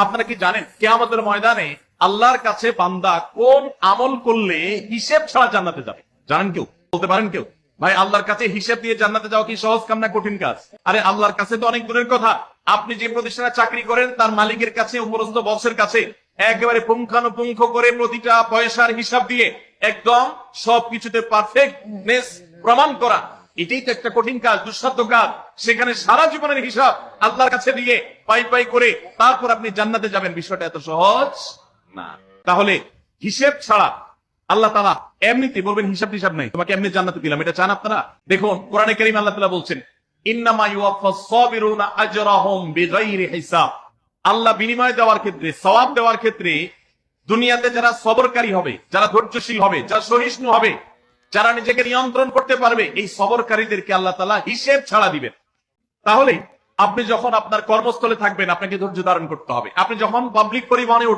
আপনারা কি জানেন কিয়ামতের ময়দানে আল্লাহর কাছে বান্দা কোন আমল করলে হিসেব ছাড়া জান্নাতে যাবে? জানেন কেউ? বলতে পারেন কেউ? ভাই, আল্লাহর কাছে হিসেব দিয়ে জান্নাতে যাওয়া কি সহজ কাম না কঠিন কাজ? আরে আল্লাহর কাছে তো অনেক দূরের কথা। আপনি যে প্রতিষ্ঠানে চাকরি করেন তার মালিকের কাছে, উপরস্থ বসের কাছে একেবারে পুঙ্খানুপুঙ্খ করে প্রতিটা পয়সার হিসাব দিয়ে একদম সবকিছুতে পারফেক্টনেস প্রমাণ করা, এটাই তো একটা কঠিন কাজ, দুঃসাধ্য কাজ। সেখানে সারা জীবনের হিসাব আল্লাহর কাছে দিয়ে পাই পাই করে তারপর আপনি জান্নাতে যাবেন, বিষয়টা এত সহজ না। তাহলে হিসেব ছাড়া আল্লাহ তাআলা এমনিতে বলবেন হিসাব টিসাব নাই, তোমাকে এমনি জান্নাতে দিলাম, এটা চান আপনারা? দেখুন কোরআনে কারীম আল্লাহ তাআলা বলছেন, ইন্নামা ইউওয়াফাস সাবিরুনা আজরাহুম বিগাইরি হিসাব। আল্লাহ বিনিময় দেওয়ার ক্ষেত্রে, সওয়াব দেওয়ার ক্ষেত্রে দুনিয়াতে যারা সবরকারী হবে, যারা ধৈর্যশীল হবে, যারা সহিষ্ণু হবে, যারা নিজেকে নিয়ন্ত্রণ করতে পারবে, এই সবরকারীদেরকে আল্লাহ তাআলা হিসেব ছাড়া দিবেন। তাহলে আপনি যখন আপনার কর্মস্থলে থাকবেন আপনাকে ধৈর্য ধারণ করতে হবে। আপনি যখন পাবলিক পরিবহনে